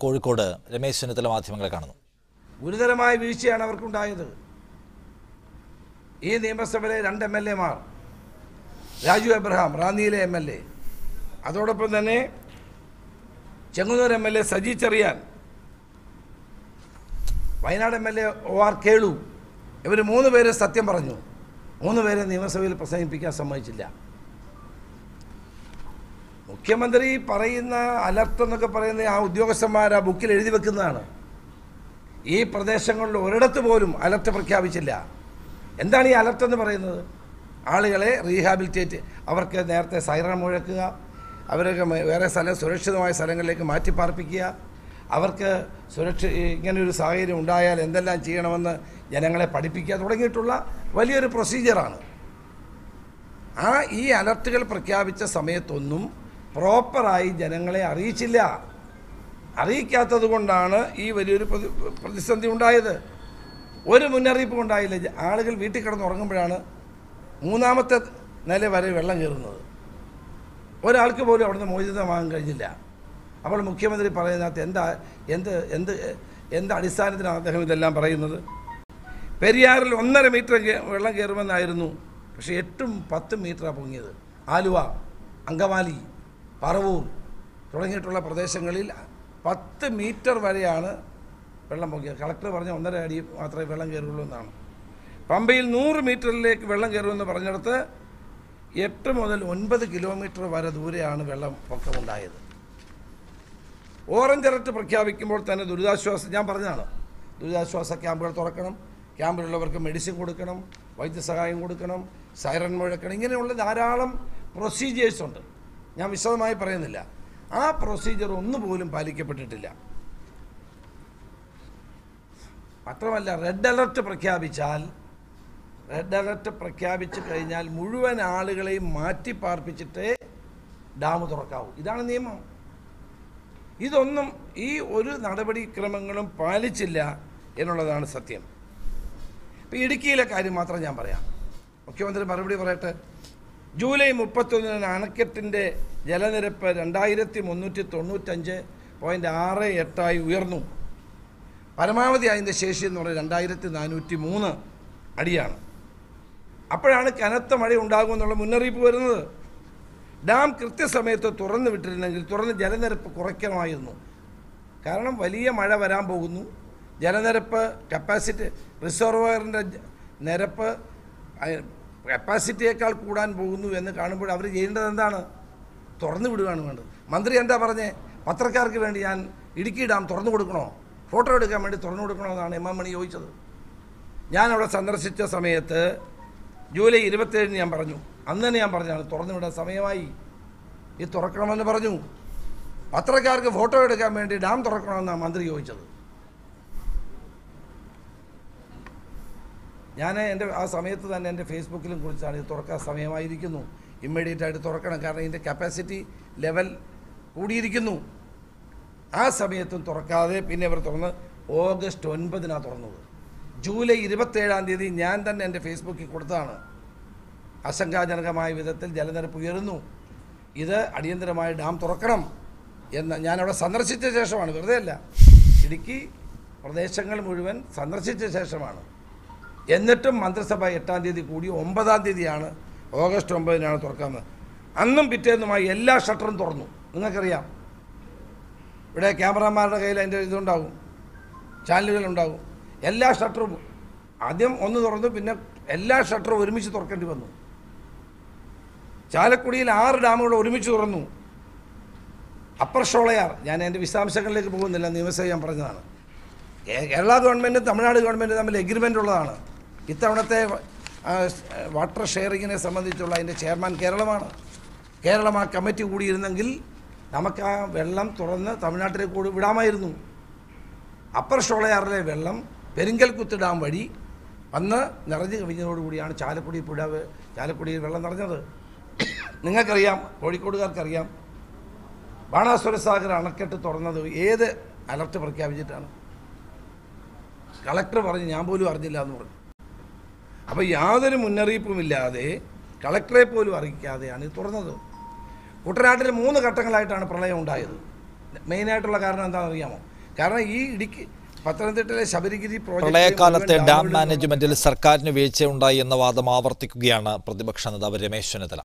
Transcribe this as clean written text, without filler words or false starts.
കോഴിക്കോട് രമേശ് ചെന്നിത്തല മാധ്യമങ്ങളെ കാണുന്നു. ഗുരുതരമായ വീഴ്ചയാണ് അവർക്കുണ്ടായത്. ഈ നിയമസഭയിലെ 2 MLA-മാർ, രാജു എബ്രഹാം റാന്നിയിലെ MLA, അതോടൊപ്പം തന്നെ Chengannur MLA Saji Cherian, Wayanad MLA OR Kelu, ഇവർ 3 പേര് സത്യം പറഞ്ഞു. 3 പേരെ നിയമസഭയിൽ പ്രസംഗിപ്പിക്കാൻ സമ്മതിച്ചില്ല. മുഖ്യമന്ത്രി പറയുന്ന അലർട്ട് എന്നൊക്കെ പറയുന്ന ആ ഉദ്യോഗസ്ഥന്മാർ ആ ബുക്കിൽ എഴുതി വെക്കുന്നതാണ്. ഈ പ്രദേശങ്ങളിൽ ഒരിടത്ത് പോലും അലർട്ട് പ്രഖ്യാപിച്ചില്ല. എന്താണ് ഈ അലർട്ട് എന്ന് പറയുന്നത്? ആളുകളെ റീഹാബിലിറ്റേറ്റ്, അവർക്ക് നേരത്തെ സൈറൺ മുഴക്കുക, അവരൊക്കെ വേറെ സുരക്ഷിതമായ സ്ഥലങ്ങളിലേക്ക് മാറ്റിപ്പാർപ്പിക്കുക, അവർക്ക് ഇങ്ങനെയൊരു സാഹചര്യം ഉണ്ടായാൽ എന്തെല്ലാം ചെയ്യണമെന്ന് ജനങ്ങളെ പഠിപ്പിക്കുക തുടങ്ങിയിട്ടുള്ള വലിയൊരു പ്രൊസീജിയറാണ്. ഈ അലർട്ടുകൾ പ്രഖ്യാപിച്ച സമയത്തൊന്നും പ്രോപ്പറായി ജനങ്ങളെ അറിയിച്ചില്ല. അറിയിക്കാത്തത് കൊണ്ടാണ് ഈ വലിയൊരു പ്രതിസന്ധി ഉണ്ടായത്. ഒരു മുന്നറിയിപ്പും ഉണ്ടായില്ല. ആളുകൾ വീട്ടിൽ കിടന്നുറങ്ങുമ്പോഴാണ് 3ാമത്തെ നില വരെ വെള്ളം കയറുന്നത്. ഒരാൾക്ക് പോലും അവിടുന്ന് മോചിതമാകാൻ കഴിഞ്ഞില്ല. അപ്പോൾ മുഖ്യമന്ത്രി പറയുന്നതിനകത്ത് എന്ത് അടിസ്ഥാനത്തിലാണ് അദ്ദേഹം ഇതെല്ലാം പറയുന്നത്? പെരിയാറിൽ 1.5 മീറ്റർ വെള്ളം കയറുമെന്നായിരുന്നു, പക്ഷേ 8-10 മീറ്ററാണ് പൊങ്ങിയത്. ആലുവ, അങ്കമാലി, പറവൂർ തുടങ്ങിയിട്ടുള്ള പ്രദേശങ്ങളിൽ 10 മീറ്റർ വരെയാണ് വെള്ളം പൊങ്ങിയത്. കളക്ടർ പറഞ്ഞ 1.5 അടി മാത്രമേ വെള്ളം കയറുള്ളൂ എന്നാണ്. പമ്പയിൽ 100 മീറ്ററിലേക്ക് വെള്ളം കയറുമെന്ന് പറഞ്ഞിടത്ത് 8 മുതൽ 9 കിലോമീറ്റർ വരെ ദൂരെയാണ് വെള്ളം പൊക്കമുണ്ടായത്. ഓറഞ്ച് അലർട്ട് പ്രഖ്യാപിക്കുമ്പോൾ തന്നെ ഞാൻ പറഞ്ഞതാണ്, ദുരിതാശ്വാസ ക്യാമ്പുകൾ തുറക്കണം, ക്യാമ്പിലുള്ളവർക്ക് മെഡിസിൻ കൊടുക്കണം, വൈദ്യസഹായം കൊടുക്കണം, സൈറൺ മുഴക്കണം, ഇങ്ങനെയുള്ള ധാരാളം പ്രൊസീജിയേഴ്സ് ഉണ്ട്. ഞാൻ വിശദമായി പറയുന്നില്ല. ആ പ്രൊസീജിയർ ഒന്നുപോലും പാലിക്കപ്പെട്ടിട്ടില്ല. മാത്രമല്ല, റെഡ് അലർട്ട് പ്രഖ്യാപിച്ചു കഴിഞ്ഞാൽ മുഴുവൻ ആളുകളെയും മാറ്റി പാർപ്പിച്ചിട്ടേ ഡാം തുറക്കാവൂ. ഇതാണ് നിയമം. ഇതൊന്നും ഈ ഒരു നടപടിക്രമങ്ങളും പാലിച്ചില്ല എന്നുള്ളതാണ് സത്യം. ഇപ്പോൾ ഇടുക്കിയിലെ കാര്യം മാത്രം ഞാൻ പറയാം. മുഖ്യമന്ത്രി മറുപടി പറയട്ടെ. ജൂലൈ 31 അണക്കെട്ടിൻ്റെ ജലനിരപ്പ് 2395.68 ഉയർന്നു. പരമാവധി അതിൻ്റെ ശേഷി എന്ന് പറയുന്നത് 2403 അടിയാണ്. അപ്പോഴാണ് കനത്ത മഴ ഉണ്ടാകുമെന്നുള്ള മുന്നറിയിപ്പ് വരുന്നത്. ഡാം കൃത്യസമയത്ത് തുറന്നു വിട്ടിരുന്നെങ്കിൽ തുറന്ന് ജലനിരപ്പ് കുറയ്ക്കണമായിരുന്നു. കാരണം വലിയ മഴ വരാൻ പോകുന്നു. ജലനിരപ്പ് റിസർവോയറിൻ്റെ നിരപ്പ് കപ്പാസിറ്റിയേക്കാൾ കൂടാൻ പോകുന്നു എന്ന് കാണുമ്പോൾ അവർ ചെയ്യേണ്ടത് എന്താണ്? തുറന്നു വിടുകയാണ് വേണ്ടത്. മന്ത്രി എന്താ പറഞ്ഞേ? പത്രക്കാർക്ക് വേണ്ടി ഞാൻ ഇടുക്കി ഡാം തുറന്നു കൊടുക്കണോ, ഫോട്ടോ എടുക്കാൻ വേണ്ടി തുറന്നു കൊടുക്കണോ എന്നാണ് എം മണി ചോദിച്ചത്. ഞാൻ അവിടെ സന്ദർശിച്ച സമയത്ത് ജൂലൈ 27 ഞാൻ പറഞ്ഞു, അന്ന് തന്നെ ഞാൻ പറഞ്ഞാണ് തുറന്നു വിടാൻ സമയമായി, ഇത് തുറക്കണമെന്ന് പറഞ്ഞു. പത്രക്കാർക്ക് ഫോട്ടോ എടുക്കാൻ വേണ്ടി ഡാം തുറക്കണമെന്നാണ് മന്ത്രി ചോദിച്ചത്. ഞാൻ ആ സമയത്ത് തന്നെ എൻ്റെ ഫേസ്ബുക്കിലും കുറിച്ചാണ് ഇത് തുറക്കാൻ സമയമായിരിക്കുന്നു, ഇമ്മീഡിയറ്റായിട്ട് തുറക്കണം, കാരണം ഇതിൻ്റെ കപ്പാസിറ്റി ലെവൽ കൂടിയിരിക്കുന്നു. ആ സമയത്തും തുറക്കാതെ പിന്നെ ഇവർ തുറന്ന് ഓഗസ്റ്റ് 9 തുറന്നത്. ജൂലൈ 27 ഞാൻ തന്നെ എൻ്റെ ഫേസ്ബുക്കിൽ കൊടുത്തതാണ്. ആശങ്കാജനകമായ വിധത്തിൽ ജലനിരപ്പ് ഉയരുന്നു, ഇത് അടിയന്തരമായി ഡാം തുറക്കണം എന്ന് ഞാനവിടെ സന്ദർശിച്ച ശേഷമാണ്, വെറുതെ അല്ല, ഇടുക്കി പ്രദേശങ്ങൾ മുഴുവൻ സന്ദർശിച്ച ശേഷമാണ്. എന്നിട്ടും മന്ത്രിസഭ 8-ാം തീയതി കൂടി 9-ാം തീയതിയാണ്, ഓഗസ്റ്റ് 9 തുറക്കുന്നത്. അന്നും പിറ്റേന്നുമായി എല്ലാ ഷട്ടറും തുറന്നു. നിങ്ങൾക്കറിയാം, ഇവിടെ ക്യാമറമാരുടെ കയ്യിൽ അതിൻ്റെ ഇതുണ്ടാകും, ചാനലുകളുണ്ടാകും. എല്ലാ ഷട്ടറും ആദ്യം ഒന്ന് തുറന്നു, പിന്നെ എല്ലാ ഷട്ടറും ഒരുമിച്ച് തുറക്കേണ്ടി വന്നു. ചാലക്കുടിയിൽ 6 ഡാമുകൾ ഒരുമിച്ച് തുറന്നു. അപ്പർ ഷോളയാർ, ഞാൻ എൻ്റെ വിശദാംശങ്ങളിലേക്ക് പോകുന്നില്ല, നിയമസഭ ഞാൻ പറഞ്ഞതാണ്. കേരള ഗവൺമെൻറ്റും തമിഴ്നാട് ഗവൺമെൻറ്റും തമ്മിൽ എഗ്രിമെൻ്റ് ഉള്ളതാണ്. ഇത്തവണത്തെ വാട്ടർ ഷെയറിങ്ങിനെ സംബന്ധിച്ചുള്ള അതിൻ്റെ ചെയർമാൻ കേരളം ആ കമ്മിറ്റി കൂടിയിരുന്നെങ്കിൽ നമുക്ക് ആ വെള്ളം തുറന്ന് തമിഴ്നാട്ടിലേക്ക് കൂടി വിടാമായിരുന്നു. അപ്പർ ഷോളയാറിലെ വെള്ളം പെരിങ്കൽകുത്ത് ഡാം വഴി വന്ന് നിറഞ്ഞു കവിഞ്ഞതോടുകൂടിയാണ് ചാലക്കുടിയിൽ വെള്ളം നിറഞ്ഞത്. നിങ്ങൾക്കറിയാം, കോഴിക്കോടുകാർക്കറിയാം, ബാണാസുര സാഗർ അണക്കെട്ട് തുറന്നത് ഏത് അലർട്ട് പ്രഖ്യാപിച്ചിട്ടാണ്? കളക്ടർ പറഞ്ഞു, ഞാൻ പോലും അറിഞ്ഞില്ല എന്ന് പറഞ്ഞു. അപ്പോൾ യാതൊരു മുന്നറിയിപ്പുമില്ലാതെ, കളക്ടറെ പോലും അറിയിക്കാതെയാണ് ഇത് തുറന്നത്. കുട്ടനാട്ടിൽ 3 ഘട്ടങ്ങളായിട്ടാണ് പ്രളയം ഉണ്ടായത്. മെയിനായിട്ടുള്ള കാരണം എന്താണെന്ന് അറിയാമോ? കാരണം ഈ ഇടുക്കി പത്തനംതിട്ടയിലെ ശബരിഗിരി പ്രളയകാലത്തെ ഡാം മാനേജ്മെന്റിൽ സർക്കാരിന് വീഴ്ചയുണ്ടായി എന്ന വാദം ആവർത്തിക്കുകയാണ് പ്രതിപക്ഷ നേതാവ് രമേശ് ചെന്നിത്തല.